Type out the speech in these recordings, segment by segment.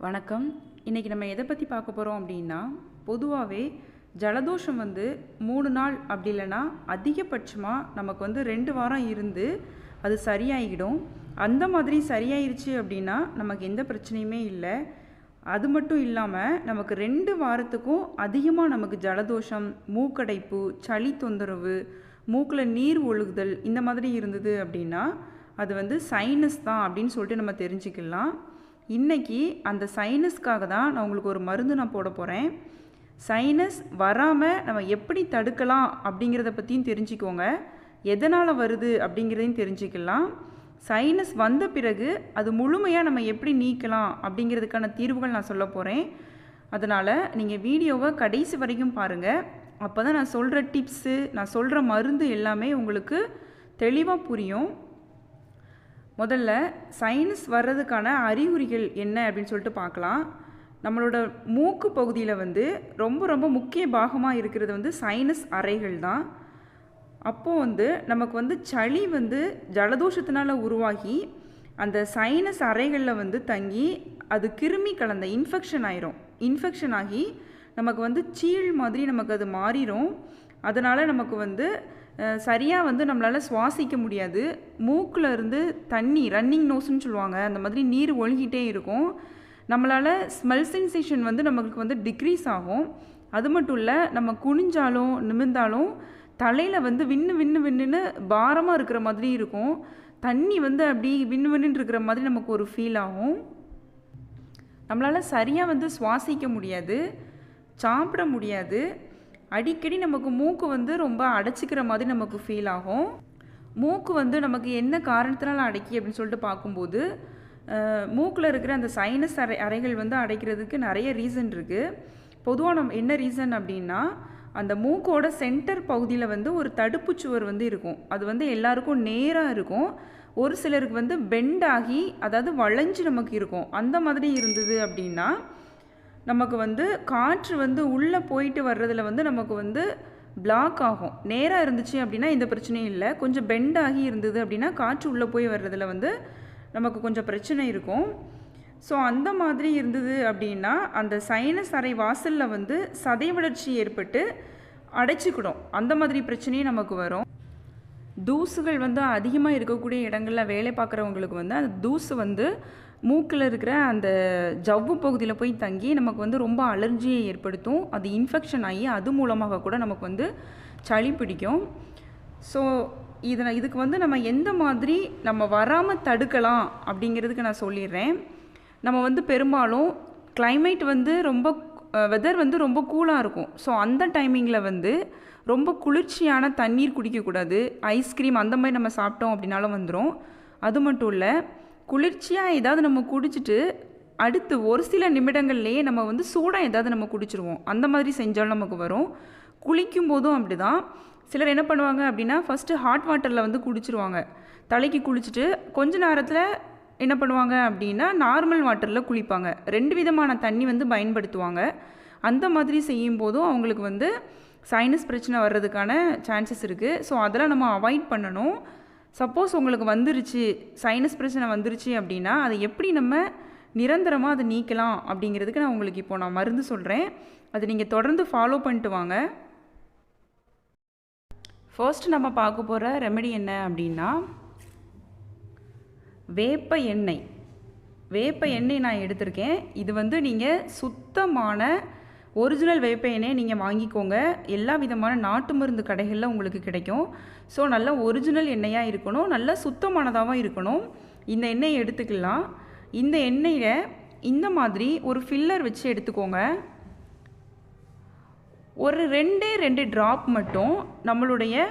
வணக்கம். இன்றைக்கி நம்ம எதை பற்றி பார்க்க போகிறோம் அப்படின்னா, பொதுவாகவே ஜலதோஷம் 3 நாள் அப்படி இல்லைன்னா அதிகபட்சமாக நமக்கு 2 வாரம் இருந்து அது சரியாகிடும். அந்த மாதிரி சரியாயிருச்சு அப்படின்னா நமக்கு எந்த பிரச்சனையுமே இல்லை. அது மட்டும் இல்லாமல் நமக்கு 2 வாரத்துக்கும் அதிகமாக நமக்கு ஜலதோஷம், மூக்கடைப்பு, சளி தொந்தரவு, மூக்கில் நீர் ஒழுகுதல் இந்த மாதிரி இருந்தது அப்படின்னா அது சைனஸ் தான் அப்படின்னு சொல்லிட்டு நம்ம தெரிஞ்சுக்கலாம். இன்றைக்கி அந்த சைனஸ்க்காக தான் நான் உங்களுக்கு ஒரு மருந்து போட போகிறேன். சைனஸ் வராமல் நம்ம எப்படி தடுக்கலாம் அப்படிங்கிறத பற்றியும் தெரிஞ்சுக்கோங்க. எதனால் வருது அப்படிங்கிறதையும் தெரிஞ்சுக்கலாம். சைனஸ் வந்த பிறகு அது முழுமையாக நம்ம எப்படி நீக்கலாம் அப்படிங்கிறதுக்கான தீர்வுகள் நான் சொல்ல போகிறேன். அதனால் நீங்கள் வீடியோவை கடைசி வரைக்கும் பாருங்கள். அப்போ தான் நான் சொல்கிற டிப்ஸு, நான் சொல்கிற மருந்து எல்லாமே உங்களுக்கு தெளிவாக புரியும். முதல்ல சைனஸ் வர்றதுக்கான அறிகுறிகள் என்ன அப்படின்னு சொல்லிட்டு பார்க்கலாம். நம்மளோட மூக்கு பகுதியில் ரொம்ப ரொம்ப முக்கிய பாகமாக இருக்கிறது சைனஸ் அறைகள் தான். அப்போது நமக்கு சளி ஜலதோஷத்தினால் உருவாகி அந்த சைனஸ் அறைகளில் தங்கி அது கிருமி கலந்த இன்ஃபெக்ஷன் ஆயிரும். இன்ஃபெக்ஷன் ஆகி நமக்கு சீழ் மாதிரி நமக்கு அது மாறிடும். அதனால் நமக்கு சரியாக நம்மளால் சுவாசிக்க முடியாது. மூக்கில் இருந்து தண்ணி ரன்னிங் நோஸ்ன்னு சொல்லுவாங்க, அந்த மாதிரி நீர் ஒழுகிட்டே இருக்கும். நம்மளால் ஸ்மெல் சென்சேஷன் நமக்கு டிக்ரீஸ் ஆகும். அது மட்டும் இல்லை, நம்ம குனிஞ்சாலும் நிமிர்ந்தாலும் தலையில் விண்ணு விண்ணு விண்ணுன்னு பாரமாக இருக்கிற மாதிரி இருக்கும். தண்ணி அப்படி விண்ணு விண்ணுன்னு இருக்கிற மாதிரி நமக்கு ஒரு ஃபீல் ஆகும். நம்மளால் சரியாக சுவாசிக்க முடியாது, சாப்பிட முடியாது. அடிக்கடி நமக்கு மூக்கு ரொம்ப அடைச்சிக்கிற மாதிரி நமக்கு ஃபீல் ஆகும். மூக்கு நமக்கு என்ன காரணத்தினால அடைக்கி அப்படின்னு சொல்லிட்டு பார்க்கும்போது, மூக்கில் இருக்கிற அந்த சைனஸ் அறைகள் அடைக்கிறதுக்கு நிறைய ரீசன் இருக்குது. பொதுவாக நம்ம என்ன ரீசன் அப்படின்னா, அந்த மூக்கோட சென்டர் பகுதியில் ஒரு தடுப்பு சுவர் இருக்கும். அது எல்லாருக்கும் நேராக இருக்கும். ஒரு சிலருக்கு பெண்ட் ஆகி, அதாவது வளைஞ்சு நமக்கு இருக்கும். அந்த மாதிரி இருந்தது அப்படின்னா நமக்கு காற்று உள்ளே போயிட்டு வர்றதில் நமக்கு பிளாக் ஆகும். நேராக இருந்துச்சு அப்படின்னா எந்த பிரச்சனையும் இல்லை. கொஞ்சம் பெண்ட் ஆகி இருந்தது அப்படின்னா காற்று உள்ளே போய் வர்றதில் நமக்கு கொஞ்சம் பிரச்சனை இருக்கும். ஸோ அந்த மாதிரி இருந்தது அப்படின்னா அந்த சைனஸ் அறை வாசலில் சதை வளர்ச்சி ஏற்பட்டு அடைச்சிக்கிடும். அந்த மாதிரி பிரச்சனையும் நமக்கு வரும். தூசுகள் அதிகமாக இருக்கக்கூடிய இடங்களில் வேலை பார்க்குறவங்களுக்கு அந்த தூசு மூக்கில் இருக்கிற அந்த ஜவ்வு பகுதியில் போய் தங்கி நமக்கு ரொம்ப அலர்ஜியை ஏற்படுத்தும். அது இன்ஃபெக்ஷன் ஆகி அது மூலமாக கூட நமக்கு சளி பிடிக்கும். ஸோ இதுக்கு நம்ம எந்த மாதிரி நம்ம வராமல் தடுக்கலாம் அப்படிங்கிறதுக்கு நான் சொல்லிடுறேன். நம்ம பெரும்பாலும் கிளைமேட் ரொம்ப வெதர் ரொம்ப கூலாக இருக்கும். ஸோ அந்த டைமிங்கில் ரொம்ப குளிர்ச்சியான தண்ணீர் குடிக்கக்கூடாது. ஐஸ்கிரீம் அந்த மாதிரி நம்ம சாப்பிட்டோம் அப்படின்னாலும் வந்துடும். அது மட்டும் இல்லை, குளிர்ச்சியாக ஏதாவது நம்ம குடிச்சிட்டு அடுத்து ஒரு சில நிமிடங்கள்லேயே நம்ம சூடாக ஏதாவது நம்ம குடிச்சிருவோம். அந்த மாதிரி செஞ்சாலும் நமக்கு வரும். குளிக்கும் போதும் அப்படி தான். சிலர் என்ன பண்ணுவாங்க அப்படின்னா, ஃபஸ்ட்டு ஹாட் வாட்டரில் குடிச்சிருவாங்க. தலைக்கு குளிச்சுட்டு கொஞ்ச நேரத்தில் என்ன பண்ணுவாங்க அப்படின்னா நார்மல் வாட்டரில் குளிப்பாங்க. 2 விதமான தண்ணி பயன்படுத்துவாங்க. அந்த மாதிரி செய்யும் போதும் அவங்களுக்கு சைனஸ் பிரச்சனை வர்றதுக்கான சான்சஸ் இருக்குது. ஸோ அதெல்லாம் நம்ம அவாய்ட் பண்ணணும். சப்போஸ் உங்களுக்கு சைனஸ் பிரச்சனை வந்துருச்சு அப்படின்னா அதை எப்படி நம்ம நிரந்தரமாக அதை நீக்கலாம் அப்படிங்கிறதுக்கு நான் உங்களுக்கு நான் மருந்து சொல்கிறேன். அது நீங்கள் தொடர்ந்து ஃபாலோ பண்ணிட்டு வாங்க. ஃபர்ஸ்ட் நம்ம பார்க்க போகிற ரெமெடி என்ன அப்படின்னா, வேப்ப எண்ணெய். வேப்ப எண்ணெய் நான் எடுத்திருக்கேன். இது நீங்கள் சுத்தமான ஒரிஜினல் வேப்ப எண்ணெய் நீங்கள் வாங்கிக்கோங்க. எல்லா விதமான நாட்டு மருந்து கடைகளில் உங்களுக்கு கிடைக்கும். ஸோ நல்ல ஒரிஜினல் எண்ணெயாக இருக்கணும், நல்ல சுத்தமானதாகவும் இருக்கணும். இந்த எண்ணெயை எடுத்துக்கலாம். இந்த எண்ணெயில் இந்த மாதிரி ஒரு ஃபில்லர் வச்சு எடுத்துக்கோங்க. ஒரு 2 ட்ராப் மட்டும் நம்மளுடைய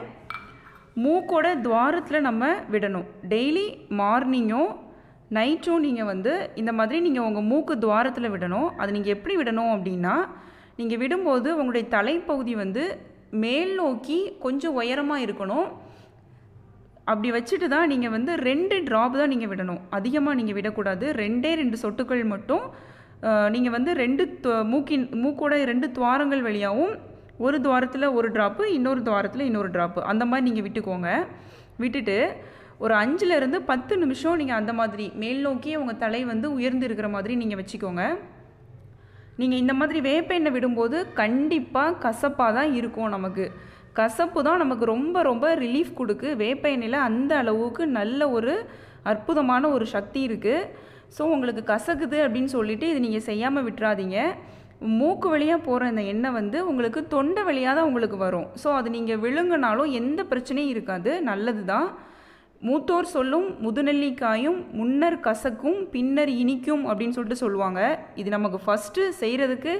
மூக்கோட துவாரத்தில் நம்ம விடணும். டெய்லி மார்னிங்கும் நைட்டும் நீங்கள் இந்த மாதிரி நீங்கள் உங்கள் மூக்கு துவாரத்தில் விடணும். அது நீங்கள் எப்படி விடணும் அப்படின்னா, நீங்கள் விடும்போது உங்களுடைய தலைப்பகுதி மேல் நோக்கி கொஞ்சம் உயரமாக இருக்கணும். அப்படி வச்சுட்டு தான் நீங்கள் 2 ட்ராப் தான் நீங்கள் விடணும். அதிகமாக நீங்கள் விடக்கூடாது. 2 சொட்டுக்கள் மட்டும் நீங்கள் 2 மூக்கோட 2 துவாரங்கள் வழியாகவும் ஒரு துவாரத்தில் ஒரு ட்ராப்பு, இன்னொரு துவாரத்தில் இன்னொரு ட்ராப்பு, அந்த மாதிரி நீங்கள் விட்டுக்கோங்க. விட்டுட்டு ஒரு 5லேருந்து 10 நிமிஷம் நீங்கள் அந்த மாதிரி மேல் நோக்கியே உங்கள் தலை வந்து உயர்ந்து இருக்கிற மாதிரி நீங்கள் வச்சுக்கோங்க. நீங்கள் இந்த மாதிரி வேப்ப எண்ணெய் விடும்போது கண்டிப்பாக கசப்பாக தான் இருக்கும். நமக்கு கசப்பு தான் நமக்கு ரொம்ப ரொம்ப ரிலீஃப் கொடுக்கு. வேப்ப எண்ணெயில் அந்த அளவுக்கு நல்ல ஒரு அற்புதமான ஒரு சக்தி இருக்குது. ஸோ உங்களுக்கு கசக்குது அப்படின்னு சொல்லிட்டு இது நீங்கள் செய்யாமல் விட்டுறாதீங்க. மூக்கு வழியாக போகிற இந்த எண்ணெய் வந்து உங்களுக்கு தொண்டை வழியாக தான் உங்களுக்கு வரும். ஸோ அது நீங்கள் விழுங்கினாலும் எந்த பிரச்சனையும் இருக்காது, நல்லது தான். மூத்தோர் சொல்லும் முதுநெல்லிக்காயும் முன்னர் கசக்கும் பின்னர் இனிக்கும் அப்படின்னு சொல்லிட்டு சொல்லுவாங்க. இது நமக்கு ஃபஸ்ட்டு செய்கிறதுக்கு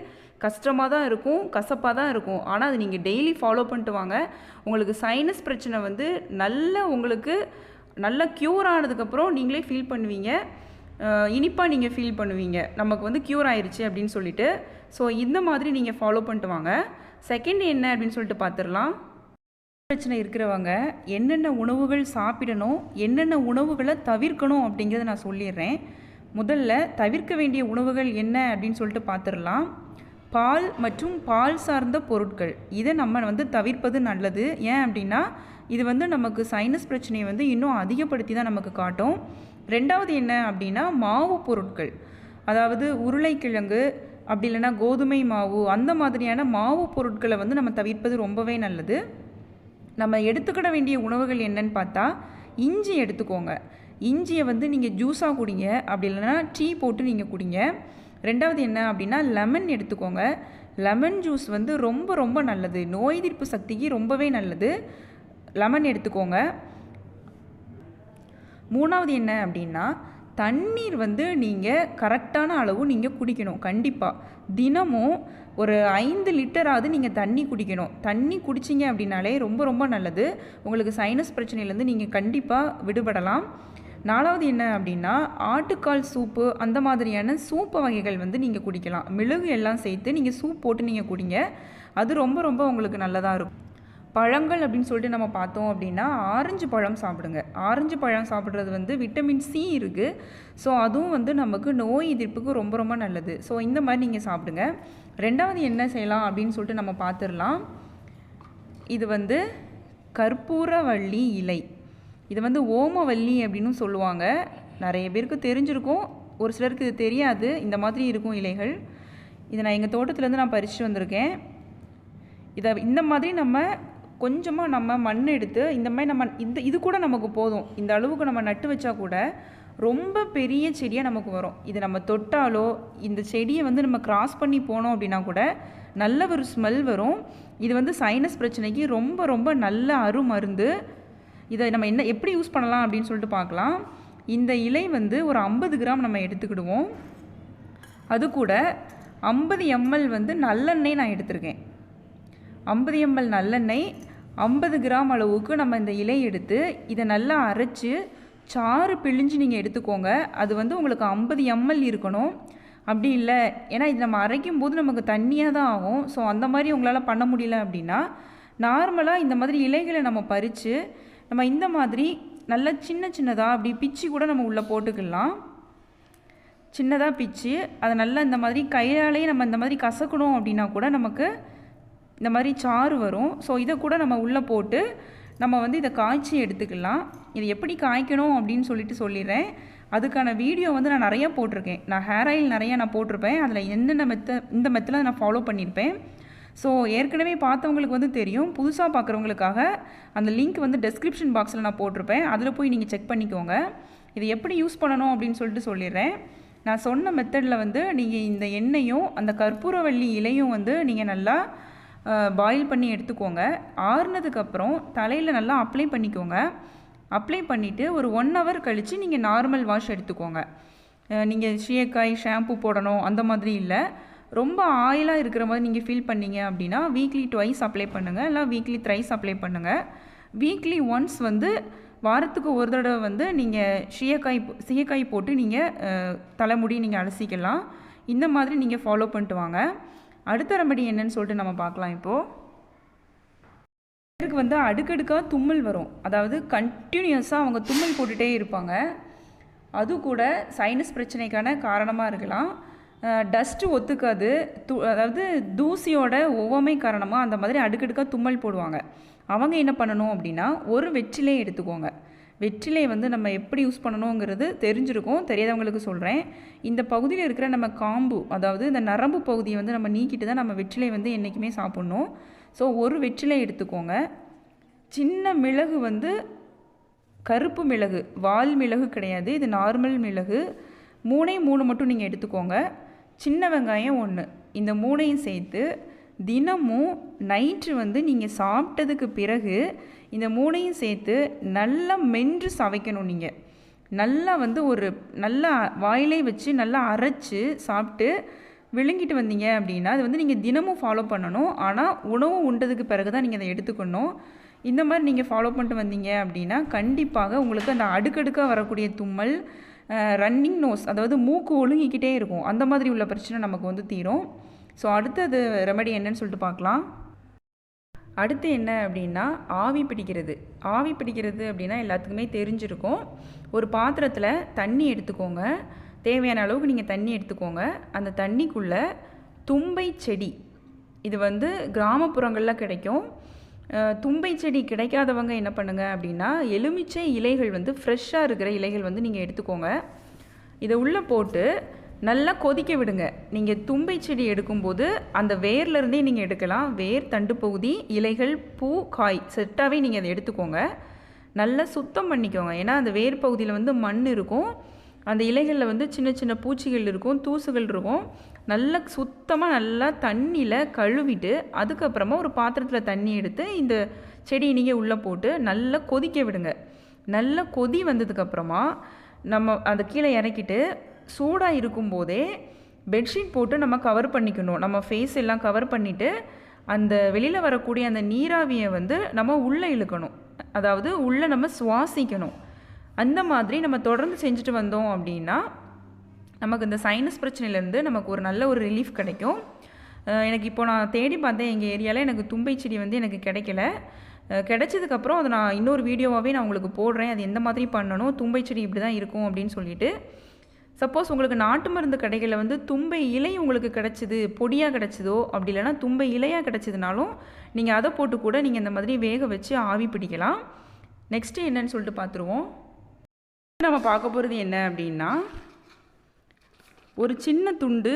கஷ்டமாக தான் இருக்கும், கசப்பாக தான் இருக்கும். ஆனால் அது நீங்கள் டெய்லி ஃபாலோ பண்ணிட்டு வாங்க. உங்களுக்கு சைனஸ் பிரச்சனை வந்து உங்களுக்கு நல்லா க்யூர் ஆனதுக்கப்புறம் நீங்களே ஃபீல் பண்ணுவீங்க, இனிப்பாக நீங்கள் ஃபீல் பண்ணுவீங்க, நமக்கு வந்து க்யூர் ஆயிடுச்சு அப்படின்னு சொல்லிட்டு. ஸோ இந்த மாதிரி நீங்கள் ஃபாலோ பண்ணிட்டு வாங்க. செகண்ட் என்ன அப்படின்னு சொல்லிட்டு பார்த்துடலாம். பிரச்சனை இருக்கிறவங்க என்னென்ன உணவுகள் சாப்பிடணும், என்னென்ன உணவுகளை தவிர்க்கணும் அப்படிங்கிறத நான் சொல்லிடுறேன். முதல்ல தவிர்க்க வேண்டிய உணவுகள் என்ன அப்படின்னு சொல்லிட்டு பார்த்துடலாம். பால் மற்றும் பால் சார்ந்த பொருட்கள், இதை நம்ம வந்து தவிர்ப்பது நல்லது. ஏன் அப்படின்னா இது வந்து நமக்கு சைனஸ் பிரச்சனையை வந்து இன்னும் அதிகப்படுத்தி தான் நமக்கு காட்டும். ரெண்டாவது என்ன அப்படின்னா மாவு பொருட்கள், அதாவது உருளைக்கிழங்கு அப்படி இல்லைன்னா கோதுமை மாவு, அந்த மாதிரியான மாவு பொருட்களை வந்து நம்ம தவிர்ப்பது ரொம்பவே நல்லது. நம்ம எடுத்துக்கிட வேண்டிய உணவுகள் என்னன்னு பார்த்தா இஞ்சி எடுத்துக்கோங்க. இஞ்சியை வந்து நீங்கள் ஜூஸாக குடிங்க, அப்படி இல்லைன்னா டீ போட்டு நீங்கள் குடிங்க. ரெண்டாவது என்ன அப்படின்னா லெமன் எடுத்துக்கோங்க. லெமன் ஜூஸ் வந்து ரொம்ப ரொம்ப நல்லது, நோய் எதிர்ப்பு சக்திக்கு ரொம்பவே நல்லது. லெமன் எடுத்துக்கோங்க. மூணாவது என்ன அப்படின்னா தண்ணீர் வந்து நீங்கள் கரெக்டான அளவு நீங்கள் குடிக்கணும். கண்டிப்பாக தினமும் ஒரு 5 லிட்டராவது நீங்கள் தண்ணி குடிக்கணும். தண்ணி குடிச்சிங்க அப்படின்னாலே ரொம்ப ரொம்ப நல்லது. உங்களுக்கு சைனஸ் பிரச்சனையிலேருந்து நீங்கள் கண்டிப்பாக விடுபடலாம். நாலாவது என்ன அப்படின்னா ஆட்டுக்கால் சூப்பு, அந்த மாதிரியான சூப்பு வகைகள் வந்து நீங்கள் குடிக்கலாம். மிளகு எல்லாம் சேர்த்து நீங்கள் சூப் போட்டு நீங்கள் குடிங்க, அது ரொம்ப ரொம்ப உங்களுக்கு நல்லதாக இருக்கும். பழங்கள் அப்படின்னு சொல்லிட்டு நம்ம பார்த்தோம் அப்படின்னா ஆரஞ்சு பழம் சாப்பிடுங்க. ஆரஞ்சு பழம் சாப்பிட்றது வந்து விட்டமின் சி இருக்குது. ஸோ அதுவும் வந்து நமக்கு நோய் எதிர்ப்புக்கு ரொம்ப ரொம்ப நல்லது. ஸோ இந்த மாதிரி நீங்கள் சாப்பிடுங்க. ரெண்டாவது என்ன செய்யலாம் அப்படின்னு சொல்லிட்டு நம்ம பார்த்துடலாம். இது வந்து கற்பூரவள்ளி இலை, இது வந்து ஓமவல்லி அப்படின்னு சொல்லுவாங்க. நிறைய பேருக்கு தெரிஞ்சிருக்கும், ஒரு சிலருக்கு இது தெரியாது. இந்த மாதிரி இருக்கும் இலைகள். இதை நான் எங்கள் தோட்டத்துலேருந்து நான் பறிச்சுட்டு வந்திருக்கேன். இதை இந்த மாதிரி நம்ம கொஞ்சமாக நம்ம மண் எடுத்து இந்த மாதிரி நம்ம இது கூட நமக்கு போதும். இந்த அளவுக்கு நம்ம நட்டு வச்சா கூட ரொம்ப பெரிய செடியாக நமக்கு வரும். இதை நம்ம தொட்டாலோ இந்த செடியை வந்து நம்ம கிராஸ் பண்ணி போனோம் அப்படின்னா கூட நல்ல ஒரு ஸ்மெல் வரும். இது வந்து சைனஸ் பிரச்சனைக்கு ரொம்ப ரொம்ப நல்ல அருமருந்து. இதை நம்ம எப்படி யூஸ் பண்ணலாம் அப்படின்னு சொல்லிட்டு பார்க்கலாம். இந்த இலை வந்து ஒரு 50 கிராம் நம்ம எடுத்துக்கிடுவோம். அது கூட 50 ml வந்து நல்லெண்ணெய் நான் எடுத்திருக்கேன். 50 ml நல்லெண்ணெய், 50 கிராம் அளவுக்கு நம்ம இந்த இலை எடுத்து இதை நல்லா அரைச்சி சாறு பிழிஞ்சு நீங்கள் எடுத்துக்கோங்க. அது வந்து உங்களுக்கு 50 ml இருக்கணும். அப்படி இல்லை, ஏன்னா இது நம்ம அரைக்கும் போது நமக்கு தண்ணியாக தான் ஆகும். ஸோ அந்த மாதிரி உங்களால் பண்ண முடியல அப்படின்னா நார்மலாக இந்த மாதிரி இலைகளை நம்ம பறித்து நம்ம இந்த மாதிரி நல்லா சின்ன சின்னதாக அப்படி பிச்சு கூட நம்ம உள்ளே போட்டுக்கலாம். சின்னதாக பிச்சு அதை நல்லா இந்த மாதிரி கையாலேயே நம்ம இந்த மாதிரி கசக்கணும் அப்படின்னா கூட நமக்கு இந்த மாதிரி சாறு வரும். ஸோ இதை கூட நம்ம உள்ளே போட்டு நம்ம வந்து இதை காய்ச்சி எடுத்துக்கலாம். இது எப்படி காய்க்கணும் அப்படின்னு சொல்லிட்டு சொல்லிடுறேன். அதுக்கான வீடியோ வந்து நான் நிறையா போட்டிருக்கேன். நான் ஹேர் ஆயில் நிறையா நான் போட்டிருப்பேன். அதில் என்னென்ன இந்த மெத்தில் நான் ஃபாலோ பண்ணியிருப்பேன். ஸோ ஏற்கனவே பார்த்தவங்களுக்கு வந்து தெரியும். புதுசாக பார்க்குறவங்களுக்காக அந்த லிங்க் வந்து டெஸ்கிரிப்ஷன் பாக்ஸில் நான் போட்டிருப்பேன். அதில் போய் நீங்கள் செக் பண்ணிக்கோங்க. இதை எப்படி யூஸ் பண்ணணும் அப்படின்னு சொல்லிட்டு சொல்லிடுறேன். நான் சொன்ன மெத்தடில் வந்து நீங்கள் இந்த எண்ணெயும் அந்த கற்பூரவள்ளி இலையும் வந்து நீங்கள் நல்லா பாயில் பண்ணி எடுத்துக்கோங்க. ஆறுனதுக்கப்புறம் தலையில் நல்லா அப்ளை பண்ணிக்கோங்க. அப்ளை பண்ணிவிட்டு ஒரு 1 hour கழித்து நீங்கள் நார்மல் வாஷ் எடுத்துக்கோங்க. நீங்கள் சீயக்காய் ஷாம்பு போடணும் அந்த மாதிரி இல்லை. ரொம்ப ஆயிலாக இருக்கிற மாதிரி நீங்கள் ஃபீல் பண்ணீங்க அப்படின்னா வீக்லி 2 அப்ளை பண்ணுங்கள், இல்லை வீக்லி 3 அப்ளை பண்ணுங்கள். வீக்லி ஒன்ஸ் வந்து வாரத்துக்கு ஒரு தடவை வந்து நீங்கள் சீயக்காய் போட்டு நீங்கள் தலைமுடி நீங்கள் அலசிக்கலாம். இந்த மாதிரி நீங்கள் ஃபாலோ பண்ணிட்டு வாங்க. அடுத்த ரெமடி என்னன்னு சொல்லிட்டு நம்ம பார்க்கலாம். இப்போது பேருக்கு வந்து அடுக்கடுக்காக தும்மல் வரும். அதாவது கண்டினியூஸாக அவங்க தும்மல் போட்டுகிட்டே இருப்பாங்க. அது கூட சைனஸ் பிரச்சனைக்கான காரணமாக இருக்கலாம். டஸ்ட்டு ஒத்துக்காது, அதாவது தூசியோட ஒவ்வாமை காரணமாக அந்த மாதிரி அடுக்கடுக்காக தும்மல் போடுவாங்க. அவங்க என்ன பண்ணணும் அப்படின்னா ஒரு வெற்றிலை எடுத்துக்கோங்க. வெற்றிலை வந்து நம்ம எப்படி யூஸ் பண்ணணுங்கிறது தெரிஞ்சிருக்கும், தெரியாதவங்களுக்கு சொல்கிறேன். இந்த பகுதியில் இருக்கிற நம்ம காம்பு, அதாவது இந்த நரம்பு பகுதியை வந்து நம்ம நீக்கிட்டு தான் நம்ம வெற்றிலை வந்து என்றைக்குமே சாப்பிட்ணும். ஸோ ஒரு வெற்றிலை எடுத்துக்கோங்க. சின்ன மிளகு வந்து கருப்பு மிளகு, வால் மிளகு கிடையாது, இது நார்மல் மிளகு. 3 மட்டும் நீங்கள் எடுத்துக்கோங்க. சின்ன வெங்காயம் 1, இந்த 3ஐயும் சேர்த்து தினமும் நைட்டு வந்து நீங்கள் சாப்பிட்டதுக்கு பிறகு இந்த 3ஐயும் சேர்த்து நல்லா மென்று சவைக்கணும். நீங்கள் நல்லா வந்து ஒரு நல்லா வாயிலே வச்சு நல்லா அரைச்சி சாப்பிட்டு விழுங்கிட்டு வந்தீங்க அப்படின்னா அது வந்து நீங்கள் தினமும் ஃபாலோ பண்ணணும். ஆனால் உணவு உண்டதுக்கு பிறகு தான் நீங்கள் அதை எடுத்துக்கணும். இந்த மாதிரி நீங்கள் ஃபாலோ பண்ணிட்டு வந்தீங்க அப்படின்னா கண்டிப்பாக உங்களுக்கு அந்த அடுக்கடுக்காக வரக்கூடிய தும்மல், ரன்னிங் நோஸ், அதாவது மூக்கு ஒழுங்கிக்கிட்டே இருக்கும், அந்த மாதிரி உள்ள பிரச்சனை நமக்கு வந்து தீரும். ஸோ அடுத்தது ரெமெடி என்னன்னு சொல்லிட்டு பார்க்கலாம். அடுத்து என்ன அப்படின்னா ஆவி பிடிக்கிறது. ஆவி பிடிக்கிறது அப்படின்னா எல்லாத்துக்குமே தெரிஞ்சிருக்கும். ஒரு பாத்திரத்தில் தண்ணி எடுத்துக்கோங்க, தேவையான அளவுக்கு நீங்கள் தண்ணி எடுத்துக்கோங்க. அந்த தண்ணிக்குள்ளே தும்பை செடி, இது வந்து கிராமப்புறங்களில் கிடைக்கும். தும்பை செடி கிடைக்காதவங்க என்ன பண்ணுங்கள் அப்படின்னா எலுமிச்சை இலைகள் வந்து ஃப்ரெஷ்ஷாக இருக்கிற இலைகள் வந்து நீங்கள் எடுத்துக்கோங்க. இதை உள்ளே போட்டு நல்லா கொதிக்க விடுங்க. நீங்கள் தும்பை செடி எடுக்கும்போது அந்த வேர்லேருந்தே நீங்கள் எடுக்கலாம். வேர், தண்டு பகுதி, இலைகள், பூ, காய் செட்டாகவே நீங்கள் அதை எடுத்துக்கோங்க. நல்லா சுத்தம் பண்ணிக்கோங்க. ஏன்னா அந்த வேர் பகுதியில் வந்து மண் இருக்கும், அந்த இலைகளில் வந்து சின்ன சின்ன பூச்சிகள் இருக்கும், தூசுகள் இருக்கும். நல்லா சுத்தமாக நல்லா தண்ணியில் கழுவிட்டு அதுக்கப்புறமா ஒரு பாத்திரத்தில் தண்ணி எடுத்து இந்த செடியை நீங்கள் உள்ளே போட்டு நல்லா கொதிக்க விடுங்க. நல்லா கொதி வந்ததுக்கப்புறமா நம்ம அதை கீழே இறக்கிட்டு சூடாக இருக்கும்போதே பெட்ஷீட் போட்டு நம்ம கவர் பண்ணிக்கணும். நம்ம ஃபேஸ் எல்லாம் கவர் பண்ணிவிட்டு அந்த வெளியில் வரக்கூடிய அந்த நீராவியை வந்து நம்ம உள்ளே இழுக்கணும், அதாவது உள்ளே நம்ம சுவாசிக்கணும். அந்த மாதிரி நம்ம தொடர்ந்து செஞ்சுட்டு வந்தோம் அப்படின்னா நமக்கு இந்த சைனஸ் பிரச்சனையிலேருந்து நமக்கு ஒரு நல்ல ஒரு ரிலீஃப் கிடைக்கும். எனக்கு இப்போ நான் தேடி பார்த்தேன், எங்கள் ஏரியாவில் எனக்கு தும்பை செடி வந்து எனக்கு கிடைக்கல. கிடைச்சதுக்கப்புறம் அதை நான் இன்னொரு வீடியோவாகவே நான் உங்களுக்கு போடுறேன், அது எந்த மாதிரி பண்ணணும், தும்பை செடி இப்படி தான் இருக்கும் அப்படின்னு சொல்லிட்டு. சப்போஸ் உங்களுக்கு நாட்டு மருந்து கடைகளில் வந்து தும்பை இலை உங்களுக்கு கிடச்சிது, பொடியாக கிடச்சிதோ, அப்படி இல்லைனா தும்பை இலையாக கிடச்சிதுனாலும் நீங்கள் அதை போட்டு கூட நீங்கள் இந்த மாதிரி வேக வச்சு ஆவி பிடிக்கலாம். நெக்ஸ்ட்டு என்னன்னு சொல்லிட்டு பார்த்துருவோம். நம்ம பார்க்க போகிறது என்ன அப்படின்னா ஒரு சின்ன துண்டு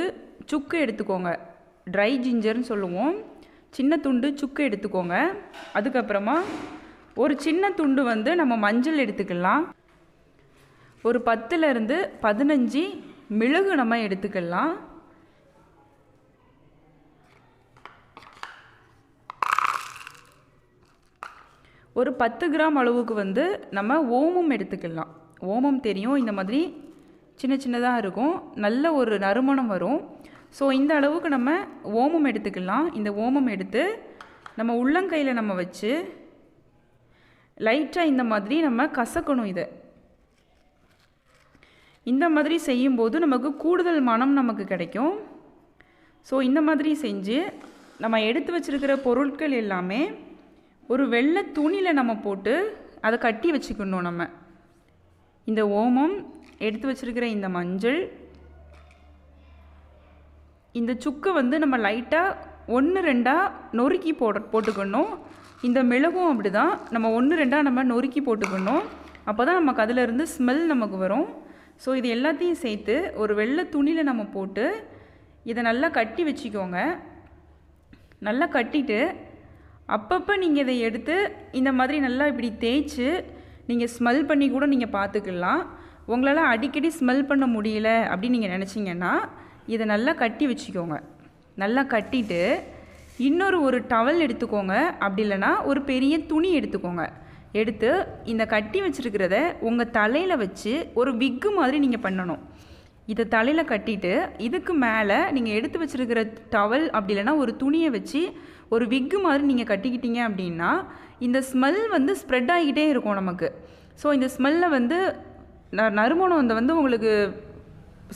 சுக்கு எடுத்துக்கோங்க, ட்ரை ஜிஞ்சர்னு சொல்லுவோம். சின்ன துண்டு சுக்கு எடுத்துக்கோங்க. அதுக்கப்புறமா ஒரு சின்ன துண்டு வந்து நம்ம மஞ்சள் எடுத்துக்கலாம். ஒரு 10லேருந்து 15 மிளகு நம்ம எடுத்துக்கலாம். ஒரு 10 கிராம் அளவுக்கு வந்து நம்ம ஓமம் எடுத்துக்கலாம். ஓமம் தெரியும், இந்த மாதிரி சின்ன சின்னதாக இருக்கும், நல்ல ஒரு நறுமணம் வரும். ஸோ இந்த அளவுக்கு நம்ம ஓமம் எடுத்துக்கலாம். இந்த ஓமம் எடுத்து நம்ம உள்ளங்கையில் நம்ம வச்சு லைட்டாக இந்த மாதிரி நம்ம கசக்கணும். இதை இந்த மாதிரி செய்யும்போது நமக்கு கூடுதல் மனம் நமக்கு கிடைக்கும். ஸோ இந்த மாதிரி செஞ்சு நம்ம எடுத்து வச்சுருக்கிற பொருட்கள் எல்லாமே ஒரு வெள்ளை துணியில் நம்ம போட்டு அதை கட்டி வச்சுக்கணும். நம்ம இந்த ஓமம், எடுத்து வச்சுருக்கிற இந்த மஞ்சள், இந்த சுக்கு வந்து நம்ம லைட்டாக 1-2 நொறுக்கி போட்டுக்கணும். இந்த மிளகும் அப்படி தான், நம்ம 1-2 நம்ம நொறுக்கி போட்டுக்கணும். அப்போ தான் நமக்கு அதிலிருந்து ஸ்மெல் நமக்கு வரும். ஸோ இது எல்லாத்தையும் சேர்த்து ஒரு வெள்ளை துணியில் நம்ம போட்டு இதை நல்லா கட்டி வச்சுக்கோங்க. நல்லா கட்டிட்டு அப்பப்போ நீங்கள் இதை எடுத்து இந்த மாதிரி நல்லா இப்படி தேய்ச்சி நீங்கள் ஸ்மெல் பண்ணி கூட நீங்கள் பார்த்துக்கலாம். உங்களால் அடிக்கடி ஸ்மெல் பண்ண முடியல அப்படின்னு நீங்கள் நினச்சிங்கன்னா இதை நல்லா கட்டி வச்சுக்கோங்க. நல்லா கட்டிட்டு இன்னொரு ஒரு டவல் எடுத்துக்கோங்க, அப்படி இல்லைனா ஒரு பெரிய துணி எடுத்துக்கோங்க. எடுத்து இந்த கட்டி வச்சுருக்கிறத உங்கள் தலையில் வச்சு ஒரு விக்கு மாதிரி நீங்கள் பண்ணணும். இதை தலையில் கட்டிட்டு இதுக்கு மேலே நீங்கள் எடுத்து வச்சுருக்கிற டவல் அப்படி இல்லைனா ஒரு துணியை வச்சு ஒரு விக்கு மாதிரி நீங்கள் கட்டிக்கிட்டீங்க அப்படின்னா இந்த ஸ்மெல் வந்து ஸ்ப்ரெட் ஆகிக்கிட்டே இருக்கும் நமக்கு. ஸோ இந்த ஸ்மெல்லை வந்து நறுமணம் வந்து உங்களுக்கு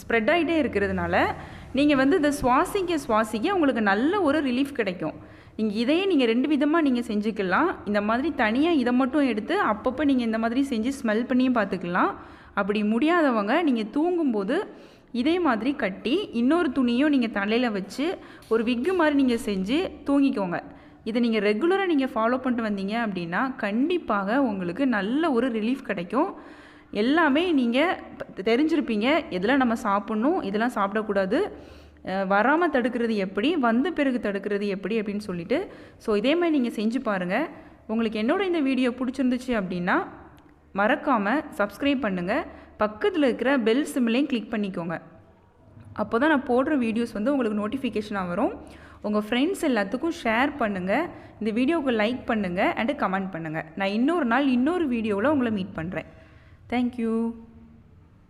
ஸ்ப்ரெட் ஆகிட்டே இருக்கிறதுனால நீங்கள் வந்து இதை சுவாசிக்க உங்களுக்கு நல்ல ஒரு ரிலீஃப் கிடைக்கும். நீங்கள் இதையே நீங்கள் 2 விதமாக நீங்கள் செஞ்சுக்கலாம். இந்த மாதிரி தனியாக இதை மட்டும் எடுத்து அப்பப்போ நீங்கள் இந்த மாதிரி செஞ்சு ஸ்மெல் பண்ணியும் பார்த்துக்கலாம். அப்படி முடியாதவங்க நீங்கள் தூங்கும்போது இதே மாதிரி கட்டி இன்னொரு துணியும் நீங்கள் தலையில் வச்சு ஒரு விக்கு மாதிரி நீங்கள் செஞ்சு தூங்கிக்கோங்க. இதை நீங்கள் ரெகுலராக நீங்கள் ஃபாலோ பண்ணிட்டு வந்தீங்க அப்படின்னா கண்டிப்பாக உங்களுக்கு நல்ல ஒரு ரிலீஃப் கிடைக்கும். எல்லாமே நீங்கள் தெரிஞ்சிருப்பீங்க, எதெல்லாம் நம்ம சாப்பிட்ணும், இதெல்லாம் சாப்பிடக்கூடாது, வராமல் தடுக்கிறது எப்படி, வந்த பிறகு தடுக்கிறது எப்படி அப்படின்னு சொல்லிட்டு. ஸோ இதே மாதிரி நீங்கள் செஞ்சு பாருங்கள். உங்களுக்கு என்னோட இந்த வீடியோ பிடிச்சிருந்துச்சு அப்படின்னா மறக்காமல் சப்ஸ்கிரைப் பண்ணுங்கள். பக்கத்தில் இருக்கிற பெல் சிம்லையும் கிளிக் பண்ணிக்கோங்க. அப்போ தான் நான் போடுற வீடியோஸ் வந்து உங்களுக்கு நோட்டிஃபிகேஷனாக வரும். உங்கள் ஃப்ரெண்ட்ஸ் எல்லாத்துக்கும் ஷேர் பண்ணுங்கள். இந்த வீடியோவுக்கு லைக் பண்ணுங்கள் அண்டு கமெண்ட் பண்ணுங்கள். நான் இன்னொரு நாள் இன்னொரு வீடியோவில் உங்களை மீட் பண்ணுறேன். தேங்க்யூ.